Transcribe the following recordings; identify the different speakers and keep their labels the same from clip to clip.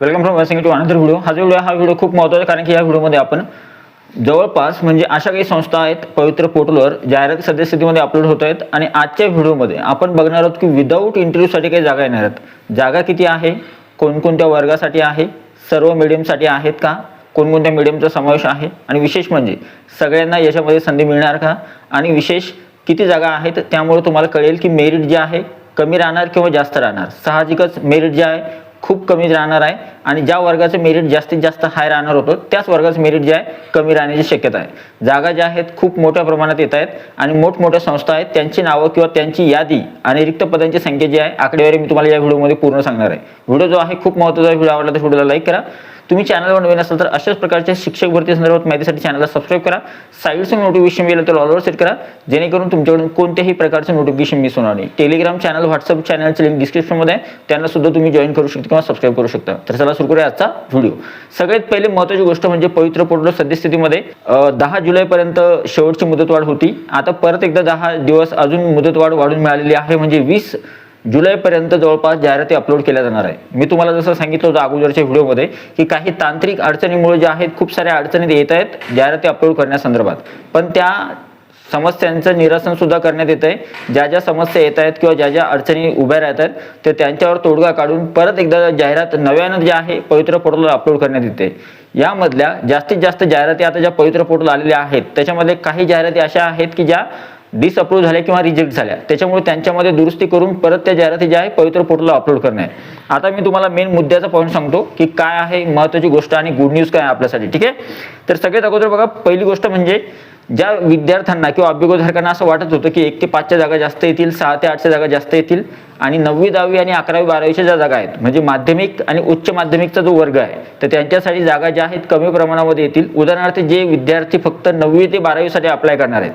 Speaker 1: Welcome from watching to another video. हा video खूप महत्त्वाचा आहे, कारण की या व्हिडिओमध्ये आपण जवळपास म्हणजे अशा काही संस्था आहेत पवित्र पोर्टलवर जाहिरात सद्यस्थितीमध्ये अपलोड होत आहेत, आणि आजच्या व्हिडिओमध्ये आपण बघणार आहोत की विदाऊट इंटरव्ह्यूसाठी काही जागा येणार आहेत, जागा किती आहे, कोणकोणत्या वर्गासाठी आहे, सर्व मीडियमसाठी आहेत का, कोणकोणत्या मीडियमचा समावेश आहे, आणि विशेष म्हणजे सगळ्यांना याच्यामध्ये संधी मिळणार का, आणि विशेष किती जागा आहेत, त्यामुळे तुम्हाला कळेल की मेरिट जे आहे कमी राहणार किंवा जास्त राहणार। साहजिकच मेरिट जे आहे खूप कमी राहणार आहे, आणि ज्या वर्गाचं मेरिट जास्तीत जास्त हाय राहणार होतं त्याच वर्गाचं मेरिट जे आहे कमी राहण्याची शक्यता आहे। जागा ज्या आहेत खूप मोठ्या प्रमाणात येत आहेत, आणि मोठमोठ्या संस्था आहेत त्यांची नावं किंवा त्यांची यादी आणि रिक्त पदांची संख्या जी आहे आकडेवारी मी तुम्हाला या व्हिडिओमध्ये पूर्ण सांगणार आहे। व्हिडिओ जो आहे खूप महत्त्वाचा आहे, व्हिडिओ आवडला तर व्हिडिओला लाईक करा। तुम्ही चॅनलवर नवीन असाल तर अशाच प्रकारच्या शिक्षक भरती संदर्भात माहितीसाठी चॅनलला सबस्क्राईब करा। साईडचं नोटिफिकेशन मिळेल तर ऑलवर सेट करा, जेणेकरून तुमच्याकडून कोणत्याही प्रकारचं नोटिफिकेशन मिस होणार नाही। टेलिग्राम चॅनल, व्हॉट्सअप चॅनलची लिंक डिस्क्रिप्शनमध्ये आहे, त्यांना सुद्धा तुम्ही जॉईन करू शकता किंवा सबस्क्राईब करू शकता। तर चला सुरू करूया आजचा व्हिडिओ। सगळ्यात पहिले महत्त्वाची गोष्ट म्हणजे पवित्र पोर्टल सद्यस्थितीमध्ये 10 जुलैपर्यंत शेवटची मुदतवाढ होती। आता परत एकदा 10 दिवस अजून मुदतवाढ वाढून मिळालेली आहे, म्हणजे 20 जुलैपर्यंत जवळपास जाहिराती अपलोड केल्या जाणार आहे। मी तुम्हाला जसं सांगितलं होतं अगोदरच्या व्हिडिओमध्ये की काही तांत्रिक अडचणीमुळे जे आहेत खूप साऱ्या अडचणी येत आहेत जाहिराती अपलोड करण्यासंदर्भात, पण त्या समस्यांचं निरसन सुद्धा करण्यात येत आहे। ज्या ज्या समस्या येत आहेत किंवा ज्या ज्या अडचणी उभ्या राहतात ते त्यांच्यावर तोडगा काढून परत एकदा जाहिरात नव्यानं जे आहे पवित्र पोर्टलवर अपलोड करण्यात येते। यामधल्या जास्तीत जास्त जाहिराती आता ज्या पवित्र पोर्टल आलेल्या आहेत त्याच्यामध्ये काही जाहिराती अशा आहेत की ज्या डिसअप्रूव्ह झाल्या किंवा रिजेक्ट झाल्या, त्याच्यामुळे त्यांच्यामध्ये दुरुस्ती करून परत त्या जाहिराती ज्या आहे पवित्र पोर्टलला अपलोड करणे आहे। आता मी तुम्हाला मेन मुद्द्याचा पॉईंट सांगतो की काय आहे महत्त्वाची गोष्ट आणि गुड न्यूज काय आहे आपल्यासाठी, ठीक आहे। तर सगळ्यात अगोदर बघा, पहिली गोष्ट म्हणजे ज्या विद्यार्थ्यांना किंवा अभ्यगोधारकांना असं वाटत होतं की 1 ते 5च्या जागा जास्त येतील, 6 ते 8च्या जागा जास्त येतील, आणि 9वी 10वी आणि 11वी 12वीच्या ज्या जागा आहेत म्हणजे माध्यमिक आणि उच्च माध्यमिकचा जो वर्ग आहे तर त्यांच्यासाठी जागा ज्या आहेत कमी प्रमाणामध्ये येतील। उदाहरणार्थ जे विद्यार्थी फक्त 9वी ते 12वी साठी अप्लाय करणार आहेत,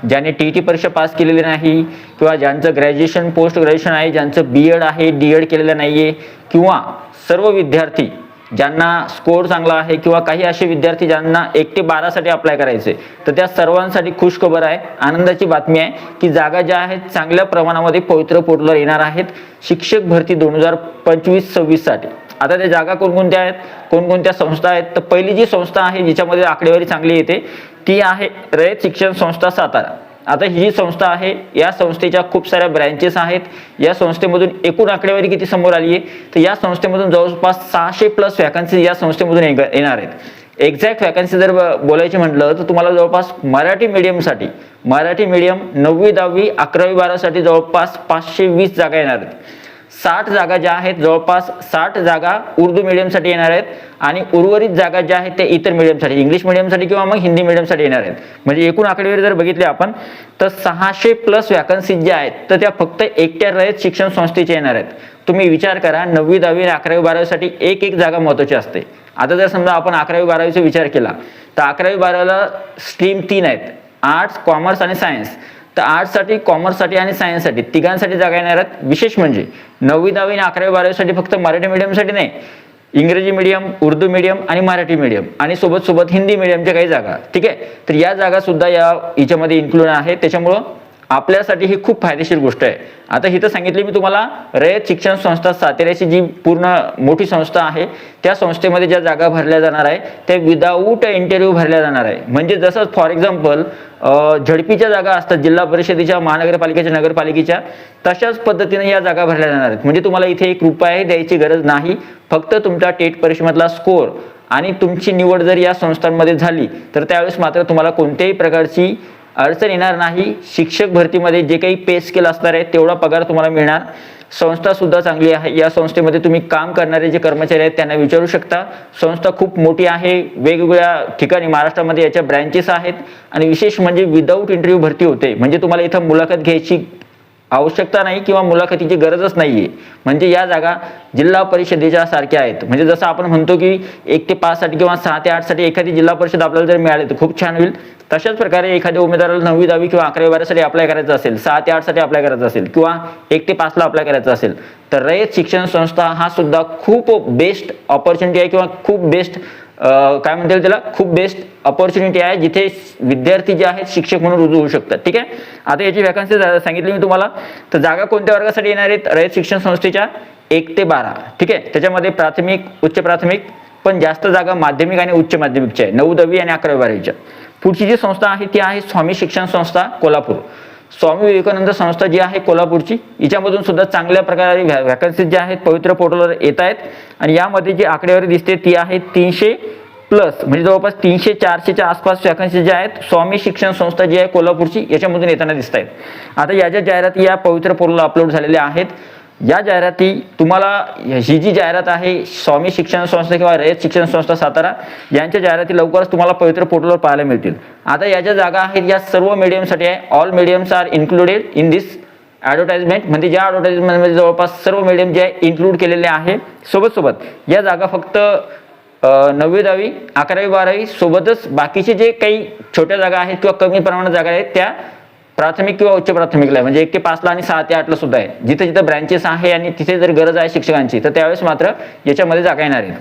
Speaker 1: ज्याने टीईटी परीक्षा पास केलेली नाही किंवा ज्यांचं ग्रॅज्युएशन पोस्ट ग्रॅज्युएशन आहे, ज्यांचं बीएड आहे डीएड केलेलं नाहीये, किंवा सर्व विद्यार्थी ज्यांना स्कोर चांगला आहे, किंवा काही असे विद्यार्थी ज्यांना 1 ते 12 साठी अप्लाय करायचे, तर त्या सर्वांसाठी खुश खबर आहे, आनंदाची बातमी आहे की जागा ज्या आहेत चांगल्या प्रमाणामध्ये पवित्र पोर्टलवर येणार आहेत शिक्षक भरती 2025-26 साठी। आता त्या जागा कोणकोणत्या आहेत, कोणकोणत्या संस्था आहेत, तर पहिली जी संस्था आहे जिच्यामध्ये आकडेवारी चांगली येते ती आहे रयत शिक्षण संस्था सातारा। आता ही संस्था आहे, या संस्थेच्या खूप साऱ्या ब्रँचेस आहेत। या संस्थेमधून एकूण आकडेवारी किती समोर आली आहे, तर या संस्थेमधून जवळपास 600+ वॅकन्सी या संस्थेमधून येणार आहेत। एक्झॅक्ट वॅकन्सी जर बोलायची म्हटलं तर तुम्हाला जवळपास मराठी मीडियमसाठी, मराठी मीडियम 9वी 10वी 11वी 12वी साठी जवळपास 520 जागा येणार आहेत। 60 जागा ज्या आहेत जवळपास 60 जागा उर्दू मीडियमसाठी येणार आहेत, आणि उर्वरित जागा ज्या आहेत त्या इतर मीडियमसाठी, इंग्लिश मीडियमसाठी किंवा मग हिंदी मीडियमसाठी येणार आहेत। म्हणजे एकूण आकडेवारी जर बघितली आपण तर 600+ वॅकन्सी ज्या आहेत तर त्या फक्त एकट्या रयत शिक्षण संस्थेच्या येणार आहेत। तुम्ही विचार करा, 9वी 10वी आणि 11वी 12वी साठी एक जागा महत्त्वाची असते। आता जर समजा आपण 11वी 12वीचा विचार केला तर 11वी 12वीला स्ट्रीम 3 आहेत, आर्ट्स, कॉमर्स आणि सायन्स। तर आर्ट्ससाठी, कॉमर्ससाठी आणि सायन्ससाठी तिघांसाठी जागा येणार आहेत। विशेष म्हणजे 9वी 10वी आणि 11वी 12वी साठी फक्त मराठी मीडियमसाठी नाही, इंग्रजी मीडियम, उर्दू मीडियम आणि मराठी मीडियम, आणि सोबत हिंदी मीडियमच्या काही जागा, ठीक आहे। तर या जागा सुद्धा याच्यामध्ये इन्क्लूड आहे, त्याच्यामुळं आपल्यासाठी ही खूप फायदेशीर गोष्ट आहे। आता इथं सांगितली मी तुम्हाला रयत शिक्षण संस्था साताऱ्याची जी पूर्ण मोठी संस्था आहे त्या संस्थेमध्ये ज्या जागा भरल्या जाणार आहे त्या विदाऊट इंटरव्ह्यू भरल्या जाणार आहे। म्हणजे जसं फॉर एक्झाम्पल झडपीच्या जागा असतात जिल्हा परिषदेच्या, महानगरपालिकेच्या, नगरपालिकेच्या, तशाच पद्धतीने या जागा भरल्या जाणार आहेत। म्हणजे तुम्हाला इथे 1 रुपया द्यायची गरज नाही, फक्त तुमचा टेट परीक्षेमधला स्कोर आणि तुमची निवड जर या संस्थांमध्ये झाली तर त्यावेळेस मात्र तुम्हाला कोणत्याही प्रकारची अडचण येणार नाही। शिक्षक भरतीमध्ये जे काही पे स्केल असणार आहे तेवढा पगार तुम्हाला मिळणार। संस्था सुद्धा चांगली आहे, या संस्थेमध्ये तुम्ही काम करणारे जे कर्मचारी आहेत त्यांना विचारू शकता। संस्था खूप मोठी आहे, वेगवेगळ्या ठिकाणी महाराष्ट्रामध्ये याच्या ब्रँचेस आहेत, आणि विशेष म्हणजे विदाऊट इंटरव्ह्यू भरती होते। म्हणजे तुम्हाला इथं मुलाखत घ्यायची आवश्यकता नाही किंवा मुलाखतीची गरजच नाहीये। म्हणजे या जागा जिल्हा परिषदेच्या सारख्या आहेत। म्हणजे जसं आपण म्हणतो की 1 ते 5 साठी किंवा 6 ते 8 साठी एखादी जिल्हा परिषद आपल्याला जर मिळाली तर खूप छान होईल, तशाच प्रकारे एखाद्या उमेदवाराला 9वी 10वी किंवा 11वी 12वी साठी अप्लाय करायचं असेल, 6 ते 8 साठी अप्लाय करायचं असेल, किंवा 1 ते 5 ला अप्लाय करायचं असेल, तर रयत शिक्षण संस्था हा सुद्धा खूप बेस्ट ऑपॉर्च्युनिटी आहे, किंवा खूप बेस्ट काय म्हणता येईल त्याला, खूप बेस्ट अपॉर्च्युनिटी आहे जिथे विद्यार्थी जे आहेत शिक्षक म्हणून रुजू होऊ शकतात, ठीक आहे। आता याची वॅकन्सी सांगितली मी तुम्हाला। तर जागा कोणत्या वर्गासाठी येणार आहेत रयत शिक्षण संस्थेच्या, 1 ते 12, ठीक आहे. त्याच्यामध्ये प्राथमिक, उच्च प्राथमिक, पण जास्त जागा माध्यमिक आणि उच्च माध्यमिकच्या आहे, 9, 10वी आणि 11वी 12वीच्या. पुढची जी संस्था आहे ती आहे स्वामी शिक्षण संस्था कोल्हापूर. स्वामी विवेकानंद संस्था जी आहे कोल्हापूरची, हिच्यामधून सुद्धा चांगल्या प्रकारे व्हॅकन्सीज ज्या आहेत पवित्र पोर्टलवर येत आहेत. आणि यामध्ये जी आकडेवारी दिसते ती आहे 300 प्लस, म्हणजे जवळपास 300-400च्या आसपास व्हॅकन्सी ज्या आहेत स्वामी शिक्षण संस्था जी आहे कोल्हापूरची याच्यामधून येताना दिसत आहेत. आता या ज्या जाहिराती या पवित्र पोर्टलला अपलोड झालेल्या आहेत, या जाहिराती तुम्हाला, ही जी जाहिरात आहे स्वामी शिक्षण संस्था किंवा रयत शिक्षण संस्था सातारा यांच्या जाहिराती लवकरच तुम्हाला पवित्र पोर्टलवर पाहायला मिळतील. आता या ज्या जागा आहेत या सर्व मीडियमसाठी आहे. All mediums are included in this advertisement, म्हणजे ज्या ॲडव्हर्टाइजमेंटमध्ये जवळपास सर्व मीडियम जे आहे इन्क्लूड केलेले आहे. सोबत या जागा फक्त 9वी 10वी 11वी 12वी सोबतच बाकीचे जे काही छोट्या जागा आहेत किंवा कमी प्रमाणात जागा आहेत त्या प्राथमिक किंवा उच्च प्राथमिकला आहे, म्हणजे 1 ते 5ला आणि 6 ते 8ला सुद्धा आहे. जिथे जिथे ब्रँचेस आहे आणि तिथे जर गरज आहे शिक्षकांची तर त्यावेळेस मात्र याच्यामध्ये जागा येणार आहेत.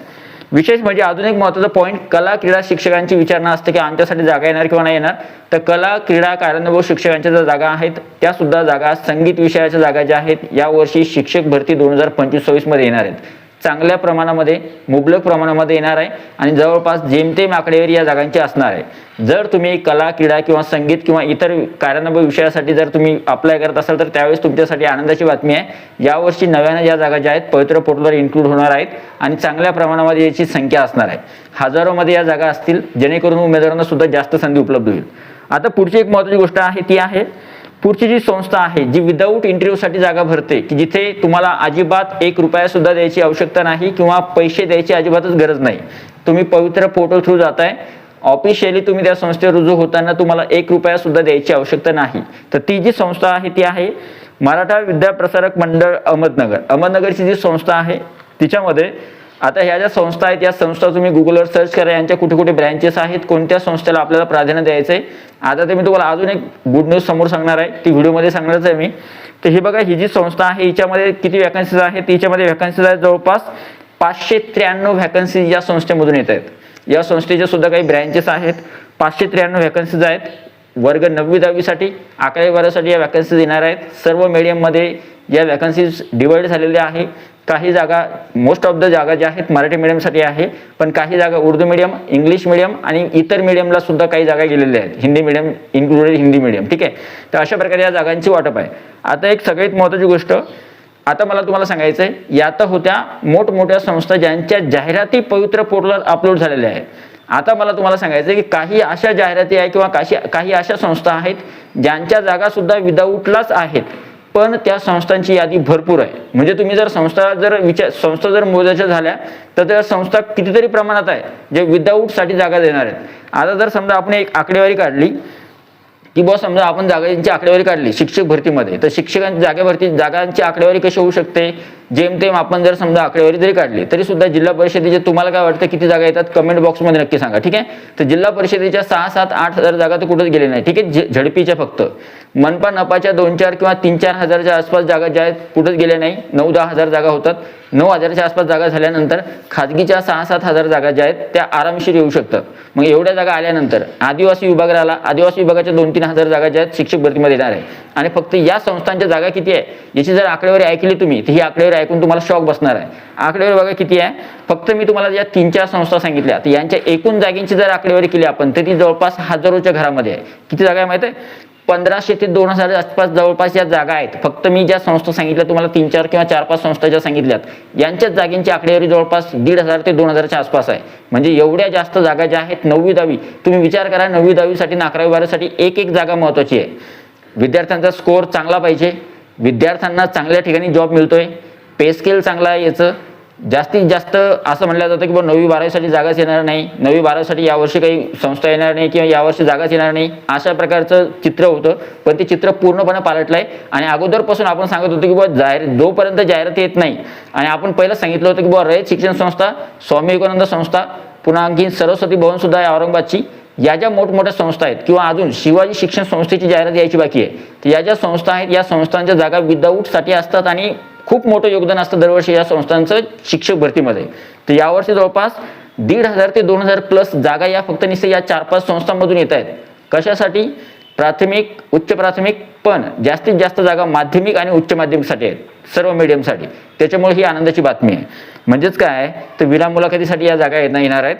Speaker 1: विशेष म्हणजे अजून एक महत्त्वाचा पॉईंट, कला क्रीडा शिक्षकांची विचारणा असते की आमच्यासाठी जागा येणार किंवा नाही येणार. तर कला क्रीडा कार्यानुभव शिक्षकांच्या ज्या जागा आहेत त्या सुद्धा जागा, संगीत विषयाच्या जागा ज्या आहेत यावर्षी शिक्षक भरती 2025-26 मध्ये येणार आहेत. चांगल्या प्रमाणामध्ये, मुबलक प्रमाणामध्ये येणार आहे आणि जवळपास जेमतेम आकडेवारी या जागांची असणार आहे. जर तुम्ही कला क्रीडा किंवा संगीत किंवा इतर कार्यानुभव विषयासाठी जर तुम्ही अप्लाय करत असाल तर त्यावेळेस तुमच्यासाठी आनंदाची बातमी आहे. यावर्षी नव्याने या जागा ज्या आहेत पवित्र पोर्टलवर इन्क्लूड होणार आहेत आणि चांगल्या प्रमाणामध्ये याची संख्या असणार आहे. हजारोमध्ये या जागा असतील, जेणेकरून उमेदवारांना सुद्धा जास्त संधी उपलब्ध होईल. आता पुढची एक महत्त्वाची गोष्ट आहे ती आहे, पुढची जी संस्था आहे जी विदाऊट इंटरव्ह्यूसाठी जागा भरते, की जिथे तुम्हाला अजिबात 1 रुपया सुद्धा द्यायची आवश्यकता नाही किंवा पैसे द्यायची अजिबातच गरज नाही. तुम्ही पवित्र पोर्टल थ्रू जाताय, ऑफिशियली तुम्ही त्या संस्थेवर रुजू होताना तुम्हाला 1 रुपया सुद्धा द्यायची आवश्यकता नाही. तर ती जी संस्था आहे ती आहे मराठा विद्याप्रसारक मंडळ अहमदनगर. अहमदनगरची जी संस्था आहे तिच्यामध्ये आता ह्या ज्या संस्था आहेत या संस्था तुम्ही गुगलवर सर्च करा, यांच्या कुठे कुठे ब्रँचेस आहेत, कोणत्या संस्थेला आपल्याला प्राधान्य द्यायचं आहे. आता ते मी तुम्हाला अजून एक गुड न्यूज समोर सांगणार आहे, ती व्हिडिओमध्ये सांगणारच आहे मी. तर हे बघा, ही जी संस्था आहे हिच्यामध्ये किती व्हॅकन्सीज आहेत, हिच्यामध्ये व्हॅकन्सीज आहेत जवळपास 593 व्हॅकन्सीज या संस्थेमधून येत आहेत. या संस्थेचे सुद्धा काही ब्रँचेस आहेत. 593 व्हॅकन्सीज आहेत. वर्ग 9वी 10वी साठी, 11वी 12वी साठी या व्हॅकन्सीज येणार आहेत. सर्व मीडियममध्ये या व्हॅकन्सीज डिवाइड झालेल्या आहे. काही जागा, मोस्ट ऑफ द जागा ज्या आहेत मराठी मीडियमसाठी आहे, पण काही जागा उर्दू मीडियम, इंग्लिश मीडियम आणि इतर मीडियमला सुद्धा काही जागा गेलेल्या आहेत. Hindi medium included Hindi medium, ठीक आहे. तर अशा प्रकारे या जागांची वाटप आहे. आता एक सगळ्यात महत्त्वाची गोष्ट आता मला तुम्हाला सांगायचं आहे, या तर होत्या मोठमोठ्या संस्था ज्यांच्या जाहिराती पवित्र पोर्टलवर अपलोड झालेल्या आहेत. आता मला तुम्हाला सांगायचं आहे की काही अशा जाहिराती आहे किंवा काही अशा संस्था आहेत ज्यांच्या जागा सुद्धा विदाऊटलाच आहेत, पण त्या संस्थांची यादी भरपूर आहे. म्हणजे तुम्ही जर संस्था जर मोजायच्या झाल्या तर त्या संस्था कितीतरी प्रमाणात आहे जे विदाऊटसाठी जागा देणार आहेत. आता जर समजा आपण एक आकडेवारी काढली की समजा आपण जागांची आकडेवारी काढली शिक्षक भरतीमध्ये, तर शिक्षकांची जागांची आकडेवारी कशी होऊ शकते, जेमतेम आपण जर समजा आकडेवारी जरी काढली तरी सुद्धा जिल्हा परिषदेचे तुम्हाला काय वाटतं किती जागा येतात कमेंट बॉक्समध्ये नक्की सांगा, ठीक आहे. तर जिल्हा परिषदेच्या 6, 7, 8 हजार जागा तर कुठंच गेले नाही, ठीक आहे. झडपीच्या फक्त मनपा नपाच्या 2-4 किंवा 3-4 हजारच्या आसपास जागा ज्या आहेत कुठंच गेल्या नाही. 9-10 हजार जागा होतात. 9 हजारच्या आसपास जागा झाल्यानंतर खाजगीच्या 6-7 हजार जागा ज्या आहेत त्या आरामशीर येऊ शकतात. मग एवढ्या जागा आल्यानंतर आदिवासी विभाग राहिला, आदिवासी विभागाच्या 2-3 हजार जागा ज्या आहेत शिक्षक भरतीमध्ये येणार आहे. आणि फक्त या संस्थांच्या जागा किती आहे याची जर आकडेवारी ऐकली तुम्ही तर ही आकडेवारी ऐकून तुम्हाला शॉक बसणार आहे. आकडेवारी बघा किती आहे, फक्त मी तुम्हाला या 3-4 संस्था सांगितल्या तर यांच्या एकूण जागेची जर आकडेवारी केली आपण तर ती जवळपास हजारोच्या घरामध्ये आहे. किती जागा आहे माहिती आहे, 1500 ते 2000 आसपास जवळपास या जागा आहेत. फक्त मी ज्या संस्था सांगितल्या तुम्हाला 3-4 किंवा 4-5 संस्था ज्या सांगितल्यात यांच्याच जागेची आकडेवारी जवळपास 1500 ते 2000च्या आसपास आहे. म्हणजे एवढ्या जास्त जागा ज्या आहेत 9वी 10वी, तुम्ही विचार करा 9वी 10वी साठी 11वी 12वी साठी एक जागा महत्त्वाची आहे. विद्यार्थ्यांचा स्कोअर चांगला पाहिजे, विद्यार्थ्यांना चांगल्या ठिकाणी जॉब मिळतोय, पे स्केल चांगला आहे याचं. जास्तीत जास्त असं म्हटलं जातं की 9वी 12वी साठी जागाच येणार नाही, 9वी 12वी साठी यावर्षी काही संस्था येणार नाही किंवा यावर्षी जागाच येणार नाही, अशा प्रकारचं चित्र होतं. पण ते चित्र पूर्णपणे पालटलंय. आणि अगोदरपासून आपण सांगत होतो की जोपर्यंत जाहिरात येत नाही, आणि आपण पहिलं सांगितलं होतं की रयत शिक्षण संस्था, स्वामी विवेकानंद संस्था, पुन्हा आणखी सरस्वती भवन सुद्धा आहे औरंगाबादची, या ज्या मोठमोठ्या संस्था आहेत किंवा अजून शिवाजी शिक्षण संस्थेची जाहिरात यायची बाकी आहे. तर या ज्या संस्था आहेत या संस्थांच्या जागा विदाऊटसाठी असतात आणि खूप मोठं योगदान असतं दरवर्षी या संस्थांचं शिक्षक भरतीमध्ये. तर यावर्षी जवळपास 1500 ते 2000 प्लस जागा या फक्त निश्चित या 4-5 संस्थांमधून येत आहेत. कशासाठी, प्राथमिक, उच्च प्राथमिक, पण जास्तीत जास्त जागा माध्यमिक आणि उच्च माध्यमिकसाठी आहेत, सर्व मीडियमसाठी. त्याच्यामुळे ही आनंदाची बातमी आहे. म्हणजेच काय, तर विना मुलाखतीसाठी या जागा येणार आहेत,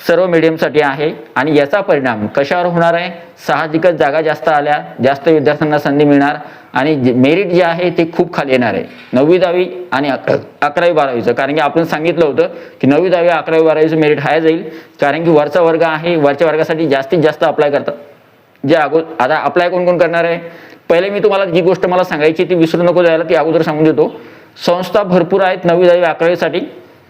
Speaker 1: सर्व मीडियमसाठी आहे. आणि याचा परिणाम कशावर होणार आहे, साहजिकच जागा जास्त आल्या, जास्त विद्यार्थ्यांना संधी मिळणार आणि मेरिट जे आहे ते खूप खाली येणार आहे 9वी 10वी आणि 11वी 12वीचं. कारण की आपण सांगितलं होतं की 9वी 10वी 11वी 12वीचं मेरिट हाय जाईल, कारण की वरचा वर्ग आहे, वरच्या वर्गासाठी जास्तीत जास्त अप्लाय करतात. जे आता अप्लाय कोण कोण करणार आहे, पहिले मी तुम्हाला जी गोष्ट मला सांगायची ती विसरू नको जायला, ती अगोदर सांगून देतो. संस्था भरपूर आहेत 9वी 10वी 11वीसाठी.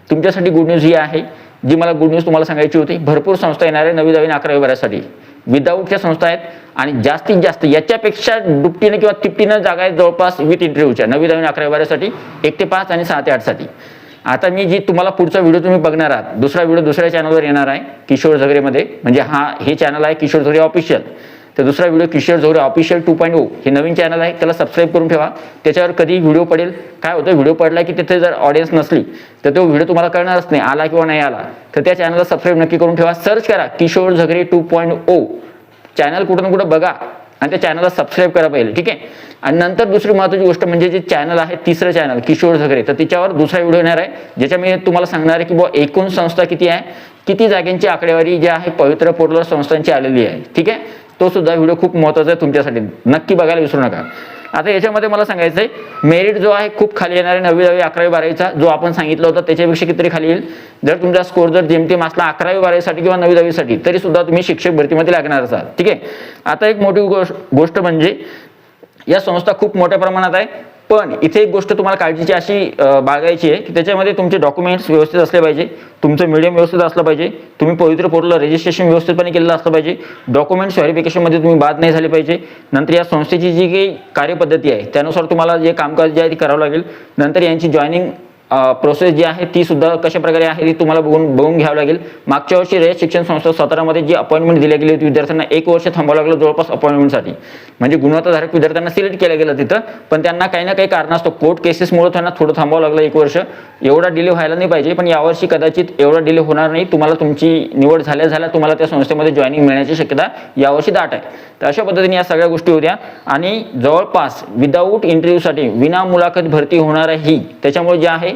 Speaker 1: तुमच्यासाठी गुड न्यूज ही आहे, जी मला गुड न्यूज तुम्हाला सांगायची होती. भरपूर संस्था येणार आहे 9वी 10वी आणि 11वी 12वीसाठी. विदाऊटच्या संस्था आहेत आणि जास्तीत जास्त याच्यापेक्षा दुपटीनं किंवा तिपटीनं जागा आहेत जवळपास विथ इंटरव्ह्यूच्या 9वी 10वी आणि 11वी 12वीसाठी, 1 ते 5 आणि 6 ते 8 साठी. आता मी जी तुम्हाला पुढचा व्हिडिओ तुम्ही बघणार आहात, दुसरा व्हिडिओ दुसऱ्या चॅनलवर येणार आहे किशोर झगरेमध्ये. म्हणजे हे चॅनल आहे किशोर झगरे ऑफिशियल. तर दुसरा व्हिडिओ किशोर झगरे ऑफिशियल 2.0 हे नवीन चॅनल आहे, त्याला सबस्क्राईब करून ठेवा. त्याच्यावर कधी व्हिडिओ पडेल, काय होतं व्हिडिओ पडला की तिथे जर ऑडियन्स नसली तर तो व्हिडिओ तुम्हाला कळणारच नाही, आला किंवा नाही आला. तर त्या चॅनलला सबस्क्राईब नक्की करून ठेवा. सर्च करा किशोर झगरे 2.0 चॅनल, कुठं ना कुठं बघा आणि त्या चॅनलला सबस्क्राईब करा पहिले, ठीक आहे. आणि नंतर दुसरी महत्त्वाची गोष्ट म्हणजे जे चॅनल आहे तिसरं चॅनल किशोर झगरे, तर त्याच्यावर दुसरा व्हिडिओ येणार आहे ज्याच्या मी तुम्हाला सांगणार आहे की बुवा एकूण संस्था किती आहे, किती जागांची आकडेवारी जी आहे पवित्र पोर्टलवर संस्थांची आलेली आहे, ठीक आहे. तो सुद्धा व्हिडिओ खूप महत्त्वाचा आहे तुमच्यासाठी, नक्की बघायला विसरू नका. आता याच्यामध्ये मला सांगायचं आहे मेरिट जो आहे खूप खाली येणार आहे 9वी 10वी 11वी 12वीचा, जो आपण सांगितलं होतं त्याच्यापेक्षा कितीतरी खाली येईल. जर तुमचा स्कोर जर जेमतेम असला 11वी 12वीसाठी किंवा 9वी 10वीसाठी तरी सुद्धा तुम्ही शिक्षक भरतीमध्ये लागणार असाल, ठीक आहे. आता एक मोठी गोष्ट म्हणजे या संस्था खूप मोठ्या प्रमाणात आहे, पण इथे एक गोष्ट तुम्हाला काळजीची अशी बाळगायची आहे की त्याच्यामध्ये तुमचे डॉक्युमेंट्स व्यवस्थित असले पाहिजे, तुमचं मीडियम व्यवस्थित असलं पाहिजे, तुम्ही पवित्र पोर्टलला रजिस्ट्रेशन व्यवस्थितपणे केलेलं असलं पाहिजे, डॉक्युमेंट्स व्हेरिफिकेशनमध्ये तुम्ही बाद नाही झाले पाहिजे. नंतर या संस्थेची जी काही कार्यपद्धती आहे त्यानुसार तुम्हाला जे कामकाज जे आहे ते करावं लागेल. नंतर यांची जॉईनिंग प्रोसेस जी आहे ती सुद्धा कशा प्रकारे आहे ती तुम्हाला बघून घ्यावं लागेल. मागच्या वर्षी रयत शिक्षण संस्था सातारामध्ये जी अपॉइंटमेंट दिली गेली होती विद्यार्थ्यांना 1 वर्ष थांबावं लागलं जवळपास अपॉइंटमेंटसाठी. म्हणजे गुणवत्ताधारक विद्यार्थ्यांना सिलेक्ट केलं गेलं तिथं, पण त्यांना काही ना काही कारणास्तव कोर्ट केसेसमुळे त्यांना थोडं थांबावं लागलं 1 वर्ष. एवढा डिले व्हायला नाही पाहिजे, पण यावर्षी कदाचित एवढा डिले होणार नाही. तुम्हाला तुमची निवड झाल्या तुम्हाला त्या संस्थेमध्ये जॉईनिंग मिळण्याची शक्यता यावर्षी दाट आहे. तर अशा पद्धतीने या सगळ्या गोष्टी होत्या आणि जवळपास विदाऊट इंटरव्ह्यूसाठी विना मुलाखत भरती होणार आहे ही, त्याच्यामुळे जे आहे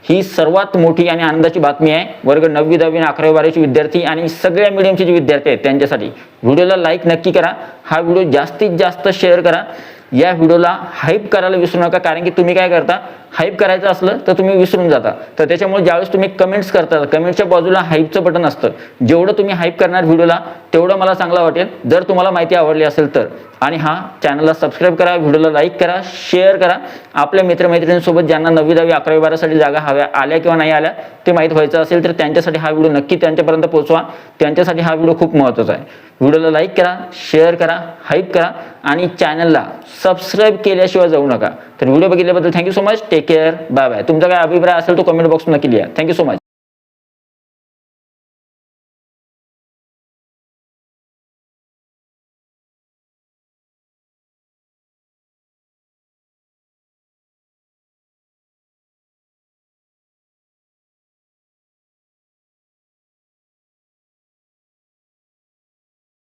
Speaker 1: ही सर्वात मोठी आणि आनंदाची बातमी आहे वर्ग 9वी 10वी आणि 11वी 12वीचे विद्यार्थी आणि सगळ्या मीडियमचे जे विद्यार्थी आहेत त्यांच्यासाठी. व्हिडिओला लाईक नक्की करा, हा व्हिडिओ जास्तीत जास्त शेअर करा. या व्हिडिओला हाईप करायला विसरू नका, कारण की तुम्ही काय करता, हाईप करायचं असलं तर तुम्ही विसरून जाता. तर त्याच्यामुळे ज्यावेळेस तुम्ही कमेंट्स करता, कमेंटच्या बाजूला हाईपचं बटन असतं. जेवढं तुम्ही हाईप करणार व्हिडिओला तेवढं मला चांगलं वाटेल, जर तुम्हाला माहिती आवडली असेल तर. आणि चॅनलला सबस्क्राईब करा, व्हिडिओला लाईक करा, शेअर करा. आपल्या मित्रमैत्रिणींसोबत ज्यांना 9वी 10वी 11वी 12वीसाठी जागा हव्या आल्या किंवा नाही आल्या ते माहीत व्हायचं असेल तर त्यांच्यासाठी हा व्हिडिओ नक्की त्यांच्यापर्यंत पोहोचवा. त्यांच्यासाठी हा व्हिडिओ खूप महत्त्वाचा आहे. व्हिडिओला लाईक करा, शेअर करा, हाईप करा आणि चॅनलला सबस्क्राईब केल्याशिवाय जाऊ नका. तर व्हिडिओ बघितल्याबद्दल thank you so much. Take care, bye bye. तुमचा काय अभिप्राय असेल तो कमेंट बॉक्समध्ये नक्की लिहा. Thank you so much.